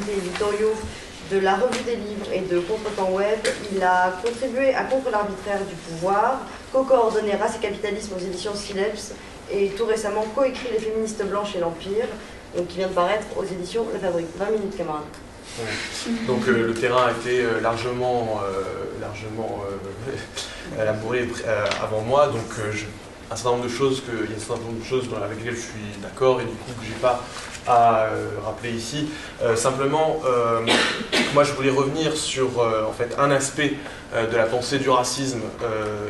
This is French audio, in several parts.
comités éditoriaux de la Revue des Livres et de Contretemps Web. Il a contribué à Contre l'arbitraire du pouvoir, co-coordonné Race et capitalisme aux éditions Sileps et tout récemment coécrit Les féministes blanches et l'Empire, donc qui vient de paraître aux éditions La Fabrique. 20 minutes, camarades. Donc le terrain a été largement élaboré avant moi, donc un certain nombre de choses il y a un certain nombre de choses avec lesquelles je suis d'accord et du coup que j'ai pas à rappeler ici. Simplement, moi je voulais revenir sur en fait un aspect de la pensée du racisme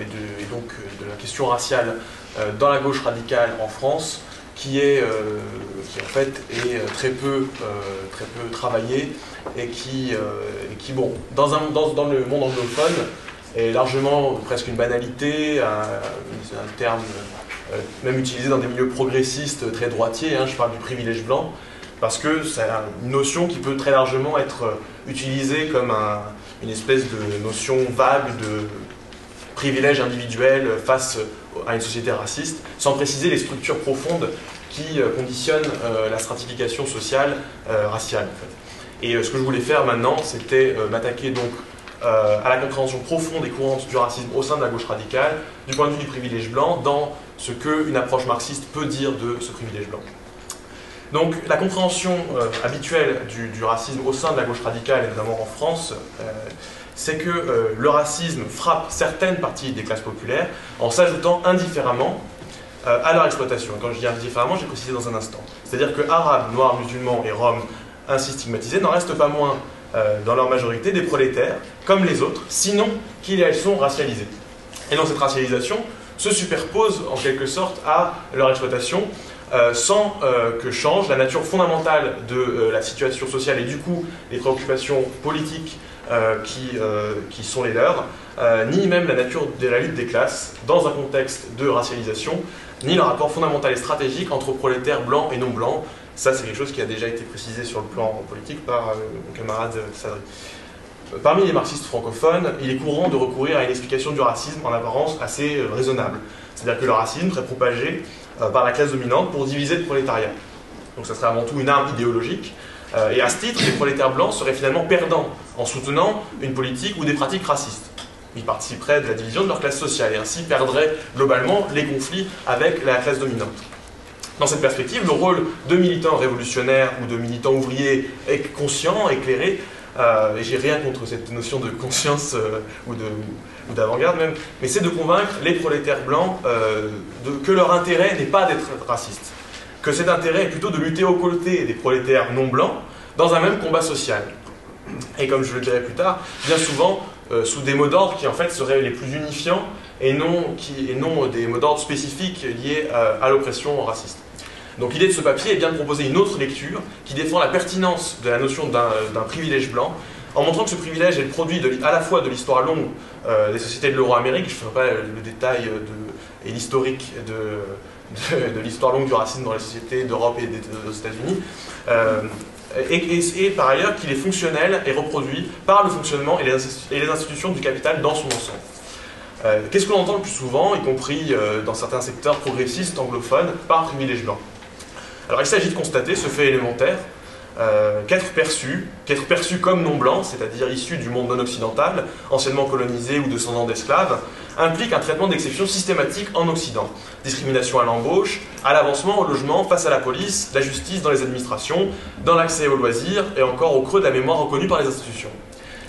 et donc de la question raciale dans la gauche radicale en France, qui en fait est très peu travaillé et qui bon, dans le monde anglophone est largement presque une banalité, un terme même utilisé dans des milieux progressistes très droitiers, hein, je parle du privilège blanc, parce que c'est une notion qui peut très largement être utilisée comme une espèce de notion vague de privilège individuel face à une société raciste, sans préciser les structures profondes qui conditionnent la stratification sociale raciale. En fait. Et ce que je voulais faire maintenant, c'était m'attaquer donc à la compréhension profonde des courants du racisme au sein de la gauche radicale, du point de vue du privilège blanc, dans ce qu'une approche marxiste peut dire de ce privilège blanc. Donc la compréhension habituelle du racisme au sein de la gauche radicale, et notamment en France, c'est que le racisme frappe certaines parties des classes populaires en s'ajoutant indifféremment à leur exploitation. Et quand je dis indifféremment, j'ai précisé dans un instant. C'est-à-dire que arabes, noirs, musulmans et roms ainsi stigmatisés n'en restent pas moins dans leur majorité des prolétaires, comme les autres, sinon qu'ils et elles sont racialisés. Et donc cette racialisation se superpose en quelque sorte à leur exploitation, sans que change la nature fondamentale de la situation sociale et du coup les préoccupations politiques qui sont les leurs, ni même la nature de la lutte des classes dans un contexte de racialisation, ni le rapport fondamental et stratégique entre prolétaires blancs et non blancs. Ça, c'est quelque chose qui a déjà été précisé sur le plan politique par mon camarade Sadri. Parmi les marxistes francophones, il est courant de recourir à une explication du racisme en apparence assez raisonnable. C'est-à-dire que le racisme serait propagé par la classe dominante pour diviser le prolétariat. Donc ça serait avant tout une arme idéologique. Et à ce titre, les prolétaires blancs seraient finalement perdants en soutenant une politique ou des pratiques racistes. Ils participeraient de la division de leur classe sociale et ainsi perdraient globalement les conflits avec la classe dominante. Dans cette perspective, le rôle de militants révolutionnaires ou de militants ouvriers est conscient, éclairé, et j'ai rien contre cette notion de conscience ou d'avant-garde même, mais c'est de convaincre les prolétaires blancs que leur intérêt n'est pas d'être raciste, que cet intérêt est plutôt de lutter aux côtés des prolétaires non blancs dans un même combat social. Et comme je le dirai plus tard, bien souvent sous des mots d'ordre qui en fait seraient les plus unifiants et non des mots d'ordre spécifiques liés à l'oppression raciste. Donc l'idée de ce papier est bien de proposer une autre lecture qui défend la pertinence de la notion d'un privilège blanc, en montrant que ce privilège est le produit à la fois de l'histoire longue des sociétés de l'Euro-Amérique, je ne ferai pas le détail et l'historique de l'histoire longue du racisme dans les sociétés d'Europe et aux États-Unis, et par ailleurs qu'il est fonctionnel et reproduit par le fonctionnement et les institutions du capital dans son ensemble. Qu'est-ce que l'on entend le plus souvent, y compris dans certains secteurs progressistes anglophones, par privilège blanc? Alors il s'agit de constater ce fait élémentaire, qu'être perçu comme non blanc, c'est-à-dire issu du monde non occidental, anciennement colonisé ou descendant d'esclaves, implique un traitement d'exception systématique en Occident. Discrimination à l'embauche, à l'avancement, au logement, face à la police, la justice, dans les administrations, dans l'accès aux loisirs et encore au creux de la mémoire reconnue par les institutions.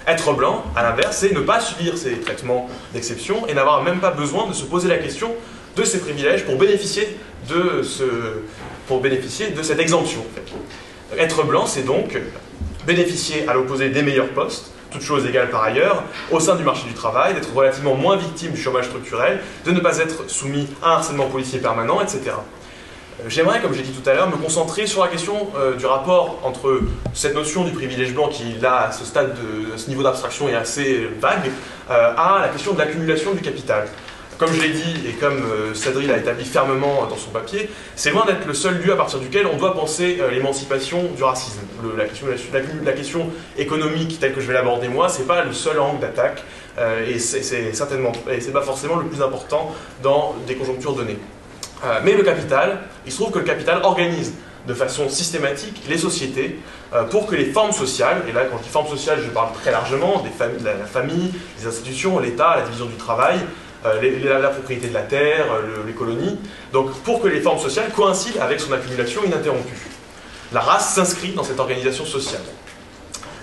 Être blanc, à l'inverse, c'est ne pas subir ces traitements d'exception et n'avoir même pas besoin de se poser la question de ces privilèges pour bénéficier de cette exemption. En fait. Être blanc, c'est donc bénéficier à l'opposé des meilleurs postes, toutes choses égales par ailleurs, au sein du marché du travail, d'être relativement moins victime du chômage structurel, de ne pas être soumis à un harcèlement policier permanent, etc. J'aimerais, comme j'ai dit tout à l'heure, me concentrer sur la question du rapport entre cette notion du privilège blanc qui, là, à ce stade, à ce niveau d'abstraction est assez vague, à la question de l'accumulation du capital. Comme je l'ai dit, et comme Sadri l'a établi fermement dans son papier, c'est loin d'être le seul lieu à partir duquel on doit penser l'émancipation du racisme. La question économique telle que je vais l'aborder moi, c'est pas le seul angle d'attaque, et c'est pas forcément le plus important dans des conjonctures données. Mais le capital, il se trouve que le capital organise de façon systématique les sociétés pour que les formes sociales, et là quand je dis formes sociales je parle très largement de la famille, les institutions, l'État, la division du travail, la propriété de la terre, les colonies, donc pour que les formes sociales coïncident avec son accumulation ininterrompue. La race s'inscrit dans cette organisation sociale.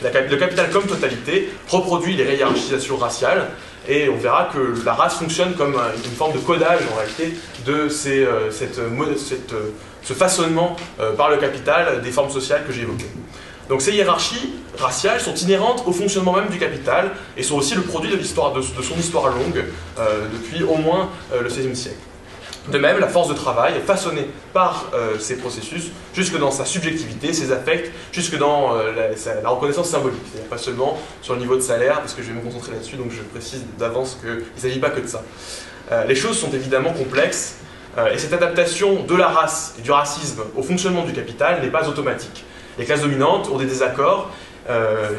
Le capital comme totalité reproduit les hiérarchisations raciales et on verra que la race fonctionne comme une forme de codage en réalité de ce façonnement par le capital des formes sociales que j'ai évoquées. Donc ces hiérarchies raciales sont inhérentes au fonctionnement même du capital et sont aussi le produit de son histoire longue depuis au moins le XVIe siècle. De même, la force de travail est façonnée par ces processus, jusque dans sa subjectivité, ses affects, jusque dans la reconnaissance symbolique. C'est-à-dire pas seulement sur le niveau de salaire, parce que je vais me concentrer là-dessus, donc je précise d'avance qu'il ne s'agit pas que de ça. Les choses sont évidemment complexes, et cette adaptation de la race et du racisme au fonctionnement du capital n'est pas automatique. Les classes dominantes ont des désaccords,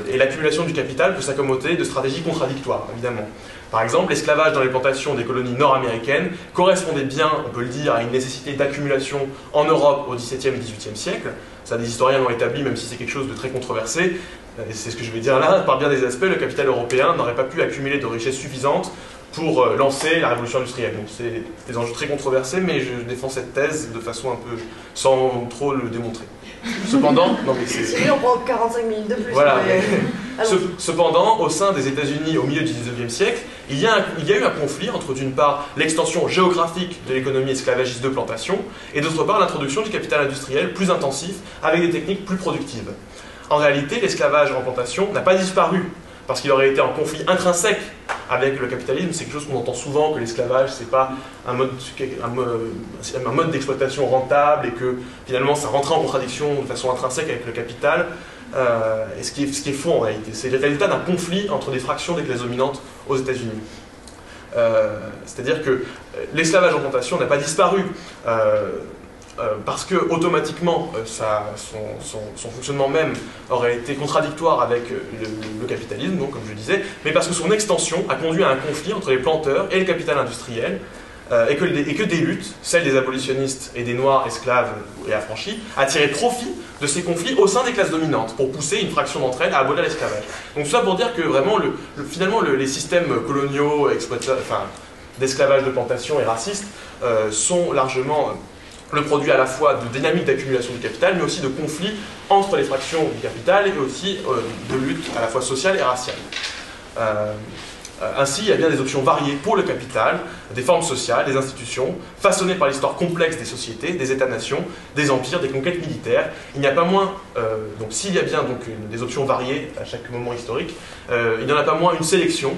et l'accumulation du capital peut s'accommoder de stratégies contradictoires, évidemment. Par exemple, l'esclavage dans les plantations des colonies nord-américaines correspondait bien, on peut le dire, à une nécessité d'accumulation en Europe au XVIIe et XVIIIe siècle. Ça, des historiens l'ont établi, même si c'est quelque chose de très controversé. Et c'est ce que je vais dire là, par bien des aspects, le capital européen n'aurait pas pu accumuler de richesses suffisantes pour lancer la révolution industrielle. Donc c'est des enjeux très controversés, mais je défends cette thèse de façon un peu sans trop le démontrer. Cependant, non mais c'est... Si on prend 45 minutes de plus. Voilà. Mais... Cependant, au sein des États-Unis au milieu du XIXe siècle, il y a eu un conflit entre d'une part l'extension géographique de l'économie esclavagiste de plantation et d'autre part l'introduction du capital industriel plus intensif avec des techniques plus productives. En réalité, l'esclavage en plantation n'a pas disparu parce qu'il aurait été en conflit intrinsèque avec le capitalisme. C'est quelque chose qu'on entend souvent, que l'esclavage, c'est pas un mode d'exploitation rentable et que finalement ça rentrait en contradiction de façon intrinsèque avec le capital. Et ce qui est faux en réalité. C'est le résultat d'un conflit entre des fractions des classes dominantes aux États-Unis. C'est-à-dire que l'esclavage en plantation n'a pas disparu. Parce que automatiquement son fonctionnement même aurait été contradictoire avec le capitalisme, donc, comme je disais, mais parce que son extension a conduit à un conflit entre les planteurs et le capital industriel, et que des luttes, celles des abolitionnistes et des noirs esclaves et affranchis, a tiré profit de ces conflits au sein des classes dominantes pour pousser une fraction d'entre elles à abolir l'esclavage. Donc tout ça pour dire que vraiment, finalement, les systèmes coloniaux, d'esclavage de plantation et racistes sont largement le produit à la fois de dynamiques d'accumulation du capital, mais aussi de conflits entre les fractions du capital et aussi de luttes à la fois sociales et raciales. Ainsi, il y a bien des options variées pour le capital, des formes sociales, des institutions, façonnées par l'histoire complexe des sociétés, des États-nations, des empires, des conquêtes militaires. Il n'y a pas moins, donc s'il y a bien des options variées à chaque moment historique, il n'y en a pas moins une sélection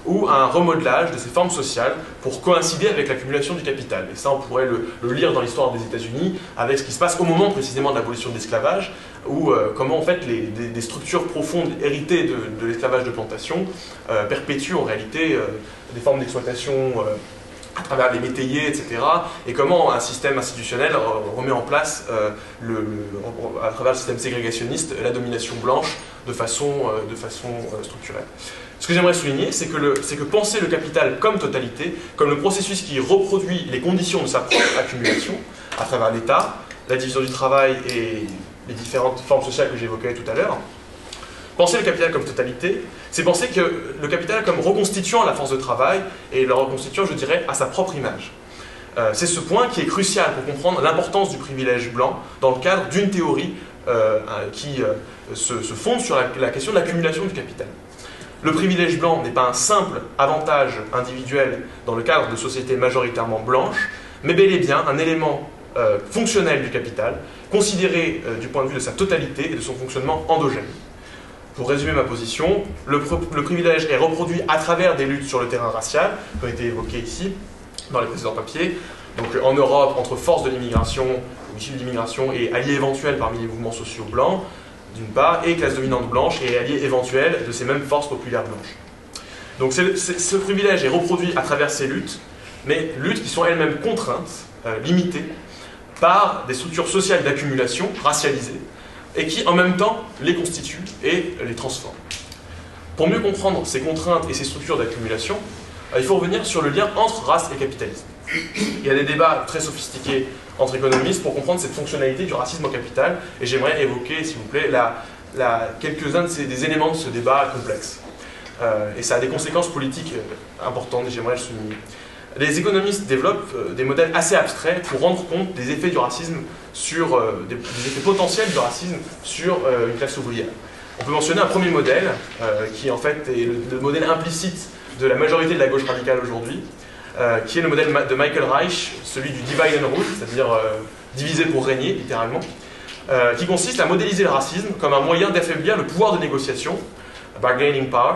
ou un remodelage de ces formes sociales pour coïncider avec l'accumulation du capital. Et ça, on pourrait le lire dans l'histoire des États-Unis, avec ce qui se passe au moment précisément de l'abolition de l'esclavage, où comment en fait des structures profondes héritées de l'esclavage de plantation perpétuent en réalité des formes d'exploitation à travers les métayers, etc. Et comment un système institutionnel remet en place, à travers le système ségrégationniste, la domination blanche de façon structurelle. Ce que j'aimerais souligner, c'est que penser le capital comme totalité, comme le processus qui reproduit les conditions de sa propre accumulation, à travers l'État, la division du travail et les différentes formes sociales que j'évoquais tout à l'heure, penser le capital comme totalité, c'est penser que le capital comme reconstituant la force de travail et le reconstituant, je dirais, à sa propre image. C'est ce point qui est crucial pour comprendre l'importance du privilège blanc dans le cadre d'une théorie qui se fonde sur la question de l'accumulation du capital. Le privilège blanc n'est pas un simple avantage individuel dans le cadre de sociétés majoritairement blanches, mais bel et bien un élément fonctionnel du capital, considéré du point de vue de sa totalité et de son fonctionnement endogène. Pour résumer ma position, le privilège est reproduit à travers des luttes sur le terrain racial, qui ont été évoquées ici, dans les précédents papiers. Donc en Europe, entre forces de l'immigration, issues de l'immigration et alliés éventuels parmi les mouvements sociaux blancs, d'une part, et classe dominante blanche et alliés éventuels de ces mêmes forces populaires blanches. Donc ce privilège est reproduit à travers ces luttes, mais luttes qui sont elles-mêmes contraintes, limitées, par des structures sociales d'accumulation racialisées, et qui en même temps les constituent et les transforment. Pour mieux comprendre ces contraintes et ces structures d'accumulation, il faut revenir sur le lien entre race et capitalisme. Il y a des débats très sophistiqués entre économistes pour comprendre cette fonctionnalité du racisme au capital, et j'aimerais évoquer, s'il vous plaît, quelques-uns des éléments de ce débat complexe. Et ça a des conséquences politiques importantes, et j'aimerais le souligner. Les économistes développent des modèles assez abstraits pour rendre compte des effets du racisme sur, des effets potentiels du racisme sur une classe ouvrière. On peut mentionner un premier modèle, qui en fait est le modèle implicite de la majorité de la gauche radicale aujourd'hui, qui est le modèle de Michael Reich, celui du divide and rule, c'est-à-dire diviser pour régner, littéralement, qui consiste à modéliser le racisme comme un moyen d'affaiblir le pouvoir de négociation, bargaining power,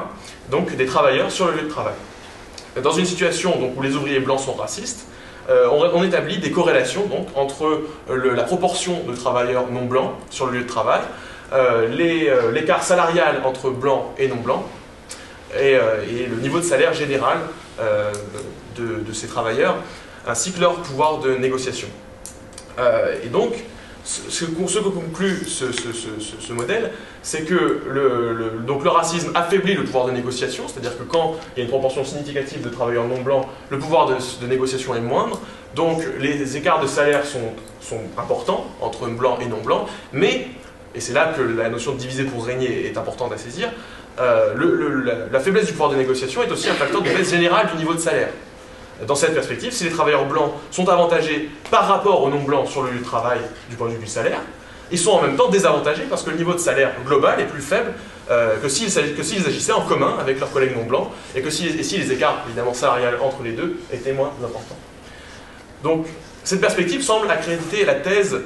donc des travailleurs sur le lieu de travail. Dans une situation donc, où les ouvriers blancs sont racistes, on établit des corrélations donc, entre la proportion de travailleurs non blancs sur le lieu de travail, l'écart salarial entre blancs et non blancs, et le niveau de salaire général de ces travailleurs, ainsi que leur pouvoir de négociation. Et donc, ce que conclut ce modèle, c'est que le racisme affaiblit le pouvoir de négociation, c'est-à-dire que quand il y a une proportion significative de travailleurs non blancs, le pouvoir de négociation est moindre, donc les écarts de salaire sont importants entre blancs et non blancs, mais, et c'est là que la notion de diviser pour régner est importante à saisir, la faiblesse du pouvoir de négociation est aussi un facteur de baisse générale du niveau de salaire. Dans cette perspective, si les travailleurs blancs sont avantagés par rapport aux non-blancs sur le lieu de travail du point de vue du salaire, ils sont en même temps désavantagés parce que le niveau de salaire global est plus faible que s'ils agissaient en commun avec leurs collègues non-blancs et si les écarts évidemment salariales entre les deux étaient moins importants. Donc, cette perspective semble accréditer la thèse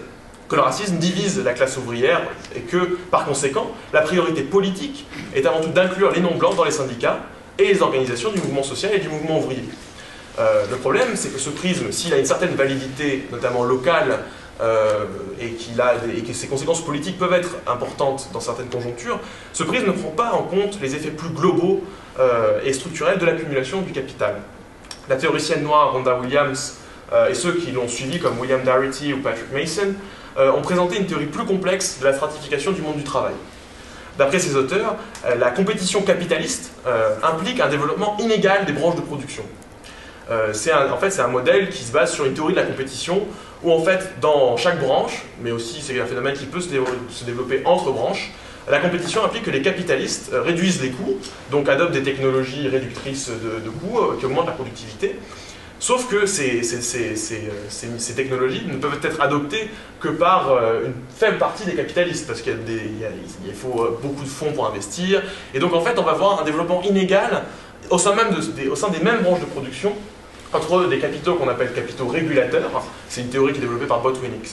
que le racisme divise la classe ouvrière et que, par conséquent, la priorité politique est avant tout d'inclure les non-blancs dans les syndicats et les organisations du mouvement social et du mouvement ouvrier. Le problème, c'est que ce prisme, s'il a une certaine validité, notamment locale, et que ses conséquences politiques peuvent être importantes dans certaines conjonctures, ce prisme ne prend pas en compte les effets plus globaux et structurels de l'accumulation du capital. La théoricienne noire Rhonda Williams et ceux qui l'ont suivi, comme William Darity ou Patrick Mason, ont présenté une théorie plus complexe de la stratification du monde du travail. D'après ces auteurs, la compétition capitaliste implique un développement inégal des branches de production. En fait, c'est un modèle qui se base sur une théorie de la compétition où, en fait, dans chaque branche, mais aussi c'est un phénomène qui peut se développer entre branches, la compétition implique que les capitalistes réduisent les coûts, donc adoptent des technologies réductrices de coûts qui augmentent la productivité. Sauf que ces technologies ne peuvent être adoptées que par une faible partie des capitalistes, parce qu'il faut beaucoup de fonds pour investir. Et donc, en fait, on va voir un développement inégal au sein des mêmes branches de production, entre des capitaux qu'on appelle capitaux régulateurs. C'est une théorie qui est développée par Botwinick,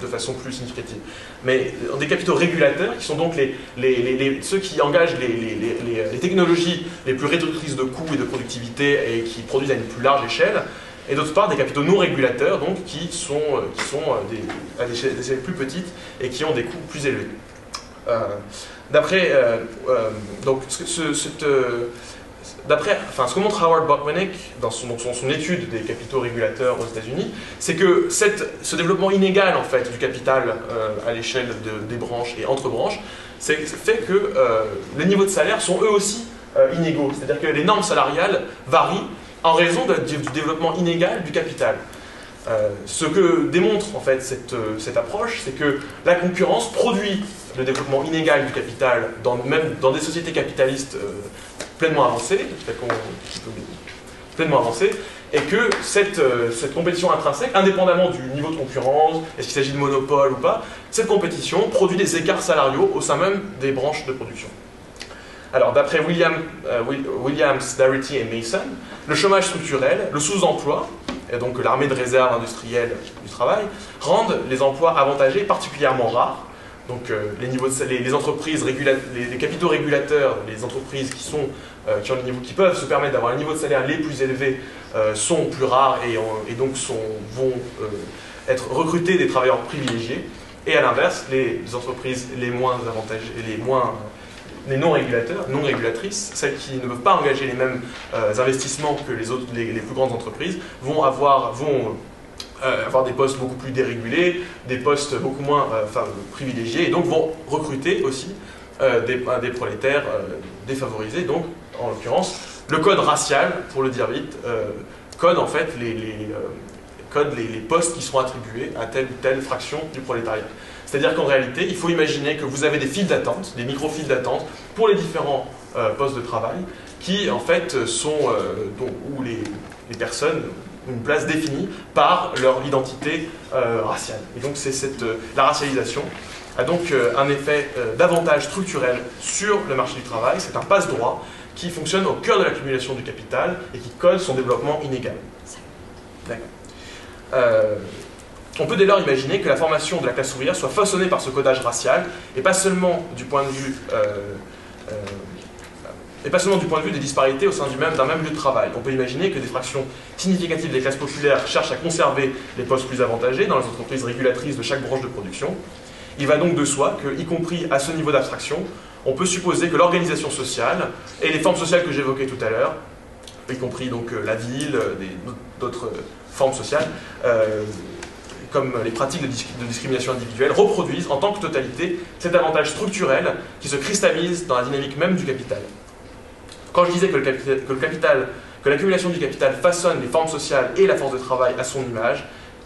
de façon plus significative. Mais des capitaux régulateurs, qui sont donc ceux qui engagent les technologies les plus réductrices de coûts et de productivité et qui produisent à une plus large échelle, et d'autre part des capitaux non régulateurs, donc, qui sont à des échelles plus petites et qui ont des coûts plus élevés. Ce que montre Howard Botwinick dans son étude des capitaux régulateurs aux États-Unis, c'est que ce développement inégal en fait, du capital à l'échelle des branches et entre branches fait que les niveaux de salaire sont eux aussi inégaux. C'est-à-dire que les normes salariales varient en raison du développement inégal du capital. Ce que démontre en fait cette approche, c'est que la concurrence produit le développement inégal du capital même dans des sociétés capitalistes pleinement avancées, et que cette compétition intrinsèque, indépendamment du niveau de concurrence, est-ce qu'il s'agit de monopole ou pas, cette compétition produit des écarts salariaux au sein même des branches de production. Alors, d'après Williams, Darity et Mason, le chômage structurel, le sous-emploi, et donc l'armée de réserve industrielle du travail, rendent les emplois avantagés particulièrement rares. Donc les entreprises, les capitaux régulateurs, les entreprises qui peuvent se permettre d'avoir un niveau de salaire les plus élevés sont plus rares et donc vont être recrutés des travailleurs privilégiés. Et à l'inverse, les entreprises les moins avantagées, les non régulatrices, celles qui ne peuvent pas engager les mêmes investissements que les plus grandes entreprises, vont avoir des postes beaucoup plus dérégulés, des postes beaucoup moins privilégiés, et donc vont recruter aussi des prolétaires défavorisés. Donc, en l'occurrence, le code racial, pour le dire vite, code en fait les postes qui seront attribués à telle ou telle fraction du prolétariat. C'est-à-dire qu'en réalité, il faut imaginer que vous avez des files d'attente, des micro-files d'attente pour les différents postes de travail qui en fait sont où les personnes ont une place définie par leur identité raciale. Et donc la racialisation a donc un effet d'avantage structurel sur le marché du travail. C'est un passe-droit qui fonctionne au cœur de l'accumulation du capital et qui code son développement inégal. On peut dès lors imaginer que la formation de la classe ouvrière soit façonnée par ce codage racial et pas seulement du point de vue des disparités au sein d'un même lieu de travail. On peut imaginer que des fractions significatives des classes populaires cherchent à conserver les postes plus avantagés dans les entreprises régulatrices de chaque branche de production. Il va donc de soi que, y compris à ce niveau d'abstraction, on peut supposer que l'organisation sociale et les formes sociales que j'évoquais tout à l'heure, y compris donc la ville, d'autres formes sociales, comme les pratiques de discrimination individuelle, reproduisent en tant que totalité cet avantage structurel qui se cristallise dans la dynamique même du capital. Quand je disais que l'accumulation du capital façonne les formes sociales et la force de travail à son image,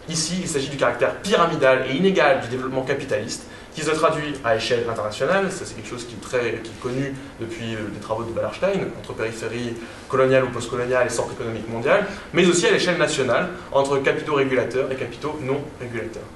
ici il s'agit du caractère pyramidal et inégal du développement capitaliste qui se traduit à échelle internationale, ça c'est quelque chose qui est connu depuis les travaux de Wallerstein, entre périphérie coloniale ou postcoloniale et centre économique mondial, mais aussi à l'échelle nationale, entre capitaux régulateurs et capitaux non régulateurs.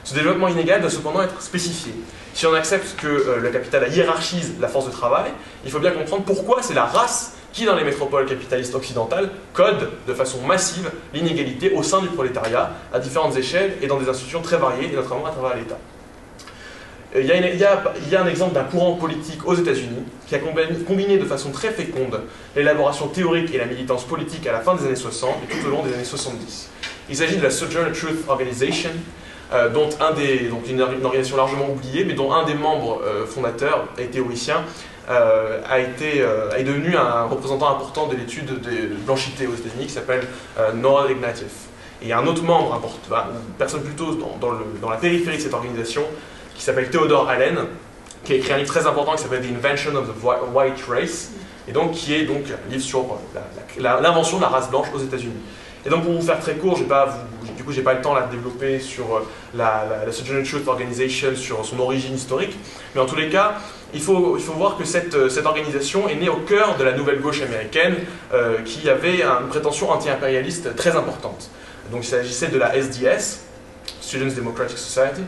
Ce développement inégal doit cependant être spécifié. Si on accepte que le capital hiérarchise la force de travail, il faut bien comprendre pourquoi c'est la race qui, dans les métropoles capitalistes occidentales, code de façon massive l'inégalité au sein du prolétariat, à différentes échelles et dans des institutions très variées, et notamment à travers l'État. Il y a un exemple d'un courant politique aux États-Unis qui a combiné de façon très féconde l'élaboration théorique et la militance politique à la fin des années 60 et tout au long des années 70. Il s'agit de la Sojourner Truth Organization, une organisation largement oubliée, mais dont un des membres fondateurs et théoricien est devenu un représentant important de l'étude de blanchité aux États-Unis qui s'appelle Noah Ignatieff. Et il y a un autre membre important, une personne plutôt dans la périphérie de cette organisation, qui s'appelle Theodore Allen, qui a écrit un livre très important qui s'appelle The Invention of the White Race, et donc qui est donc un livre sur l'invention de la race blanche aux États-Unis. Et donc pour vous faire très court, j'ai pas le temps là, de développer sur la Sojourner Truth Organization, sur son origine historique, mais en tous les cas, il faut voir que cette organisation est née au cœur de la nouvelle gauche américaine qui avait une prétention anti-impérialiste très importante. Donc il s'agissait de la SDS, Students Democratic Society.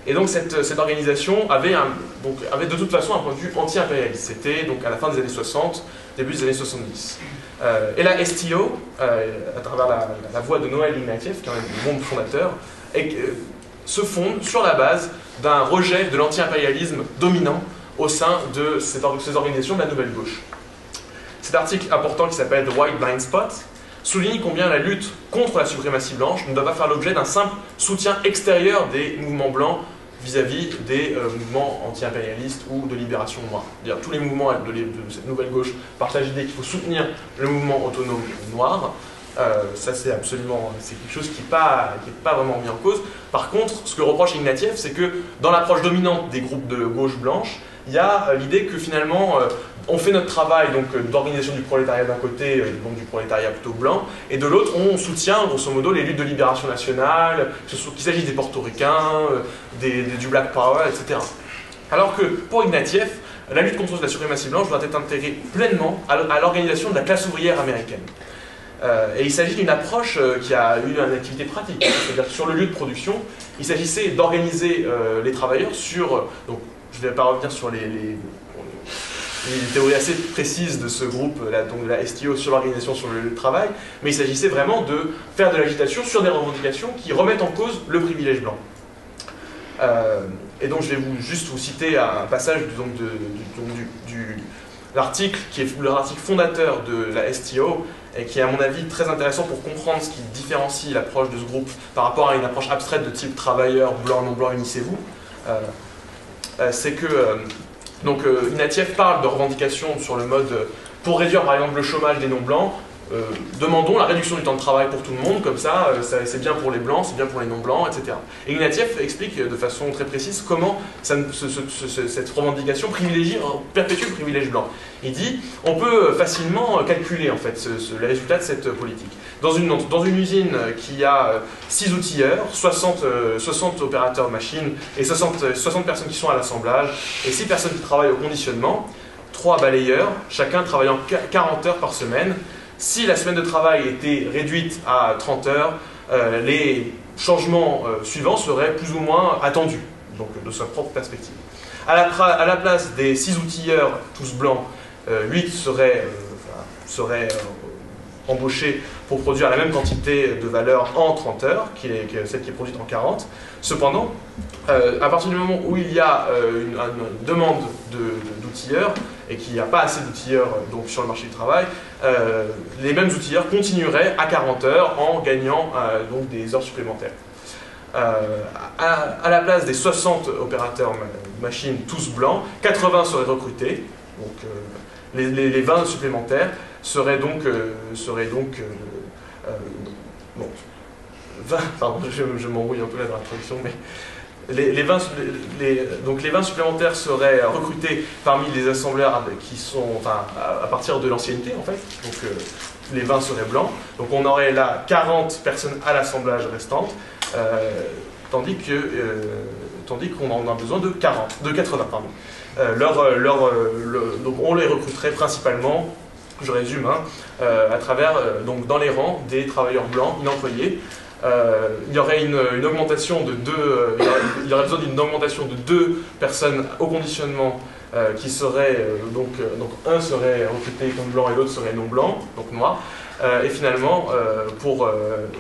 Et donc cette organisation avait de toute façon un point de vue anti-impérialiste. C'était donc à la fin des années 60, début des années 70. Et la STO, à travers la voix de Noah Ignatieff, qui est un des membres fondateurs, se fonde sur la base d'un rejet de l'anti-impérialisme dominant au sein de ces organisations de la nouvelle gauche. Cet article important qui s'appelle The White Blind Spot souligne combien la lutte contre la suprématie blanche ne doit pas faire l'objet d'un simple soutien extérieur des mouvements blancs vis-à-vis des mouvements anti-impérialistes ou de libération noire. C'est-à-dire tous les mouvements de cette nouvelle gauche partagent l'idée qu'il faut soutenir le mouvement autonome noir. Ça c'est quelque chose qui n'est pas vraiment mis en cause. Par contre, ce que reproche Ignatieff, c'est que dans l'approche dominante des groupes de gauche blanche, il y a l'idée que finalement on fait notre travail d'organisation du prolétariat d'un côté, donc du prolétariat plutôt blanc, et de l'autre on soutient grosso modo les luttes de libération nationale, qu'il s'agisse des portoricains, du Black Power, etc. Alors que pour Ignatieff, la lutte contre la suprématie blanche doit être intégrée pleinement à l'organisation de la classe ouvrière américaine. Et il s'agit d'une approche qui a eu une activité pratique, c'est-à-dire que sur le lieu de production, il s'agissait d'organiser les travailleurs sur... Donc, je ne vais pas revenir sur les théories assez précises de ce groupe, donc de la STO, sur l'organisation sur le lieu de travail, mais il s'agissait vraiment de faire de l'agitation sur des revendications qui remettent en cause le privilège blanc. Et donc je vais juste vous citer un passage de l'article qui est l'article fondateur de la STO et qui est à mon avis très intéressant pour comprendre ce qui différencie l'approche de ce groupe par rapport à une approche abstraite de type travailleur, blanc, non blanc, unissez-vous. C'est que Ignatieff parle de revendications sur le mode pour réduire par exemple le chômage des non-blancs. demandons la réduction du temps de travail pour tout le monde, comme ça, c'est bien pour les blancs, c'est bien pour les non-blancs, etc. Et Ignatieff explique de façon très précise comment cette revendication perpétue le privilège blanc. Il dit, on peut facilement calculer en fait les résultats de cette politique. Dans une usine qui a 6 outilleurs, 60 opérateurs de machines et 60 personnes qui sont à l'assemblage et 6 personnes qui travaillent au conditionnement, 3 balayeurs, chacun travaillant 40 heures par semaine. Si la semaine de travail était réduite à 30 heures, les changements suivants seraient plus ou moins attendus, donc de sa propre perspective. À la place des 6 outilleurs, tous blancs, 8 seraient embauchés pour produire la même quantité de valeur en 30 heures, celle qui est produite en 40. Cependant, à partir du moment où il y a une demande d'outilleurs et qu'il n'y a pas assez d'outilleurs sur le marché du travail, les mêmes outilleurs continueraient à 40 heures en gagnant donc des heures supplémentaires. À la place des 60 opérateurs machines, tous blancs, 80 seraient recrutés, donc les 20 supplémentaires seraient donc bon, 20, pardon, je m'embrouille un peu là dans la traduction, mais les 20 supplémentaires seraient recrutés parmi les assembleurs qui sont, enfin, à partir de l'ancienneté en fait, donc les 20 seraient blancs, donc on aurait là 40 personnes à l'assemblage restante, tandis qu'on en a besoin de 80, pardon. Donc on les recruterait principalement, je résume, à travers, donc dans les rangs des travailleurs blancs inemployés. Il y aurait une augmentation de il y aurait besoin d'une augmentation de 2 personnes au conditionnement qui seraient, donc un serait recruté comme blanc et l'autre serait non blanc, donc noir. Et finalement, pour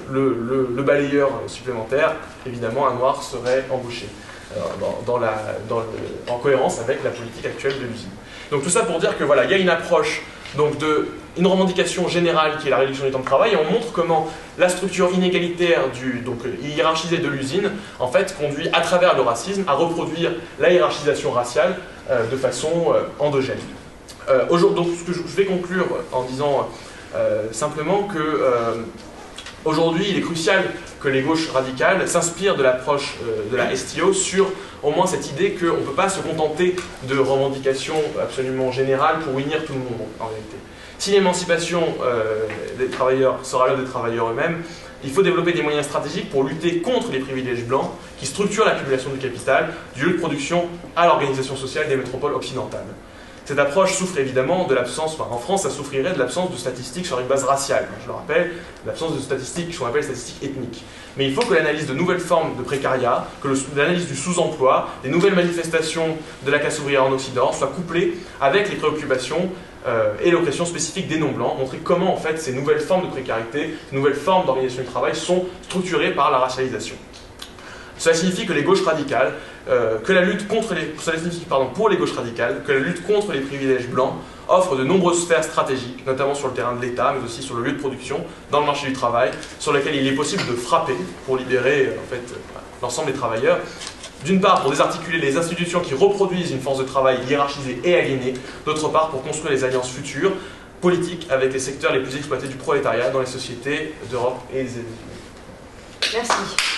le balayeur supplémentaire, évidemment un noir serait embauché. En cohérence avec la politique actuelle de l'usine. Donc tout ça pour dire que voilà, il y a une approche, donc une revendication générale qui est la réduction du temps de travail, et on montre comment la structure inégalitaire, hiérarchisée de l'usine, en fait, conduit à travers le racisme à reproduire la hiérarchisation raciale de façon endogène. Donc je vais conclure en disant simplement que aujourd'hui, il est crucial que les gauches radicales s'inspirent de l'approche de la STO sur au moins cette idée qu'on ne peut pas se contenter de revendications absolument générales pour unir tout le monde, en réalité. Si l'émancipation des travailleurs sera l'œuvre des travailleurs eux-mêmes, il faut développer des moyens stratégiques pour lutter contre les privilèges blancs qui structurent l'accumulation du capital du lieu de production à l'organisation sociale des métropoles occidentales. Cette approche souffre évidemment de l'absence, en France, ça souffrirait de l'absence de statistiques sur une base raciale. Je le rappelle, l'absence de statistiques, ce qu'on appelle statistiques ethniques. Mais il faut que l'analyse de nouvelles formes de précariat, que l'analyse du sous-emploi, des nouvelles manifestations de la classe ouvrière en Occident soit couplée avec les préoccupations et l'oppression spécifique des non-blancs, montrer comment en fait ces nouvelles formes de précarité, ces nouvelles formes d'organisation du travail sont structurées par la racialisation. Cela signifie que les gauches radicales, pour les gauches radicales, que la lutte contre les privilèges blancs offre de nombreuses sphères stratégiques, notamment sur le terrain de l'État, mais aussi sur le lieu de production, dans le marché du travail, sur lesquels il est possible de frapper pour libérer en fait, l'ensemble des travailleurs. D'une part, pour désarticuler les institutions qui reproduisent une force de travail hiérarchisée et aliénée, d'autre part, pour construire les alliances futures, politiques, avec les secteurs les plus exploités du prolétariat dans les sociétés d'Europe et des États-Unis. Merci.